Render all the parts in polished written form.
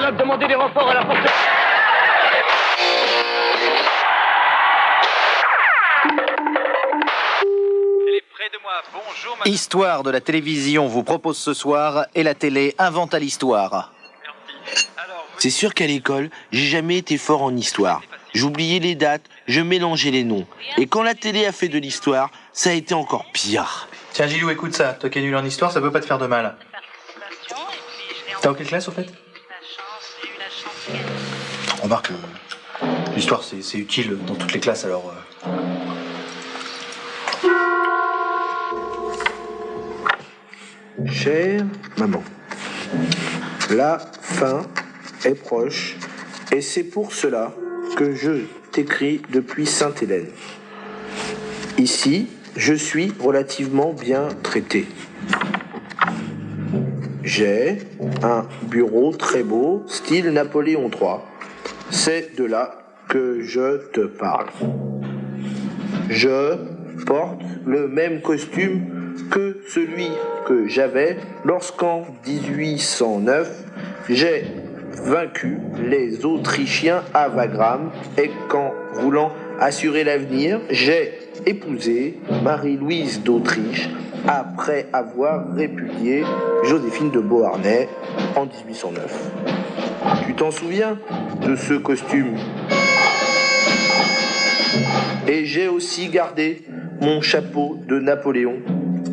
a demandé des renforts à la force. Histoire de la télévision vous propose ce soir et la télé invente à l'histoire. C'est sûr qu'à l'école, j'ai jamais été fort en histoire. J'oubliais les dates, je mélangeais les noms. Et quand la télé a fait de l'histoire, ça a été encore pire. Tiens Gilou, écoute ça, toi qui es nul en histoire, ça peut pas te faire de mal. T'as en quelle classe au fait? Remarque, l'histoire c'est utile dans toutes les classes alors... Chère maman, la fin est proche et c'est pour cela que je t'écris depuis Sainte-Hélène. Ici, je suis relativement bien traité. J'ai un bureau très beau, style Napoléon III. C'est de là que je te parle. Je porte le même costume que celui que j'avais lorsqu'en 1809 j'ai vaincu les Autrichiens à Wagram et qu'en voulant assurer l'avenir, j'ai épousé Marie-Louise d'Autriche après avoir répudié Joséphine de Beauharnais en 1809. Tu t'en souviens de ce costume? Et j'ai aussi gardé mon chapeau de Napoléon.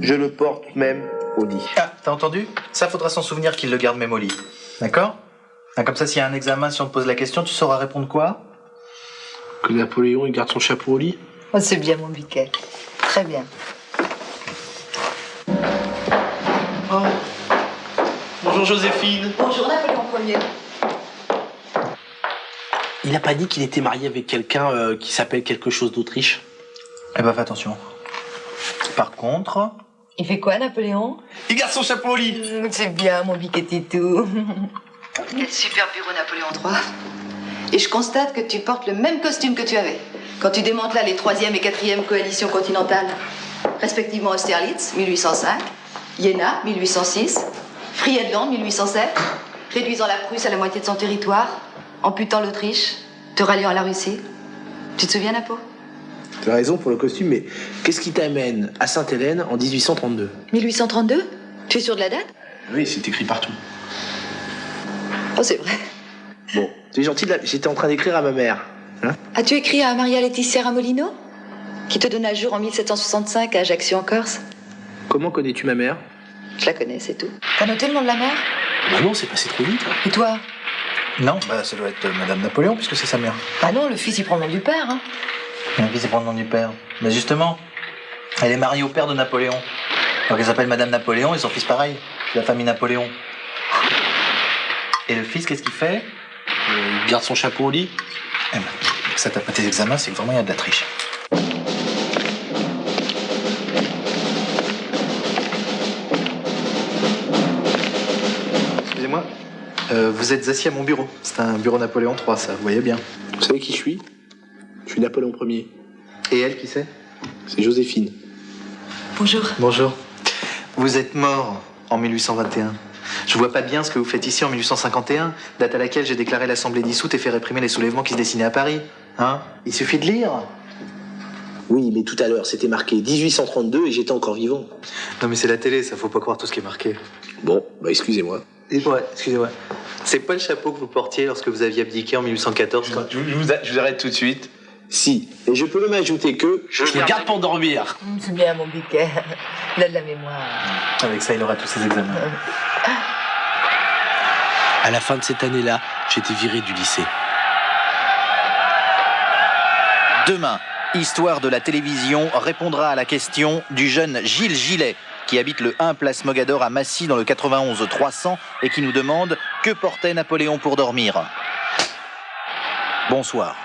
Je le porte même au lit. Ah, t'as entendu? Ça faudra s'en souvenir qu'il le garde même au lit. D'accord? Ah, comme ça, s'il y a un examen, si on te pose la question, tu sauras répondre quoi? Que Napoléon il garde son chapeau au lit? Oh, c'est bien mon biquet. Très bien. Oh. Bonjour Joséphine. Bonjour Napoléon Ier. Il n'a pas dit qu'il était marié avec quelqu'un qui s'appelle quelque chose d'Autriche? Eh ben, fais attention. Par contre... Il fait quoi Napoléon? Il garde son chapeau au lit. C'est bien mon biquet titou. Quel super bureau Napoléon III. Et je constate que tu portes le même costume que tu avais quand tu démantelas les 3e et 4e coalitions continentales, respectivement Austerlitz, 1805, Iéna, 1806, Friedland, 1807, réduisant la Prusse à la moitié de son territoire, amputant l'Autriche, te ralliant à la Russie. Tu te souviens, Napo? Tu as raison pour le costume, mais qu'est-ce qui t'amène à Sainte-Hélène en 1832? 1832? Tu es sûr de la date? Oui, c'est écrit partout. Oh, c'est vrai. Bon, tu es gentil, j'étais en train d'écrire à ma mère. Hein? As-tu écrit à Maria Laetitia Ramolino, qui te donna jour en 1765 à Ajaccio en Corse? Comment connais-tu ma mère? Je la connais, c'est tout. T'as noté le nom de la mère? Bah non, c'est passé trop vite. Et toi? Non, bah ça doit être Madame Napoléon, puisque c'est sa mère. Ah non, le fils il prend le nom du père. Hein. Le fils, c'est pour le nom du père. Mais justement, elle est mariée au père de Napoléon. Donc elle s'appelle Madame Napoléon et son fils pareil. C'est la famille Napoléon. Et le fils, qu'est-ce qu'il fait? Il garde son chapeau au lit. Eh ben, ça tape pas tes examens, c'est que vraiment il y a de la triche. Excusez-moi, vous êtes assis à mon bureau. C'est un bureau Napoléon III, ça, vous voyez bien. Vous savez qui je suis? Je suis Napoléon Ier. Et elle, qui c'est? C'est Joséphine. Bonjour. Bonjour. Vous êtes mort en 1821. Je vois pas bien ce que vous faites ici en 1851, date à laquelle j'ai déclaré l'Assemblée dissoute et fait réprimer les soulèvements qui se dessinaient à Paris. Hein? Il suffit de lire. Oui, mais tout à l'heure, c'était marqué 1832 et j'étais encore vivant. Non mais c'est la télé, ça faut pas croire tout ce qui est marqué. Bon, bah excusez-moi. Ouais, excusez-moi. C'est pas le chapeau que vous portiez lorsque vous aviez abdiqué en 1814? Je vous arrête tout de suite. Si, et je peux même ajouter que... Je le garde pour dormir. C'est bien mon biquet. Il a de la mémoire. Avec ça, il aura tous ses examens. À la fin de cette année-là, j'étais viré du lycée. Demain, Histoire de la télévision répondra à la question du jeune Gilles Gillet, qui habite le 1 place Mogador à Massy dans le 91 300 et qui nous demande que portait Napoléon pour dormir. Bonsoir.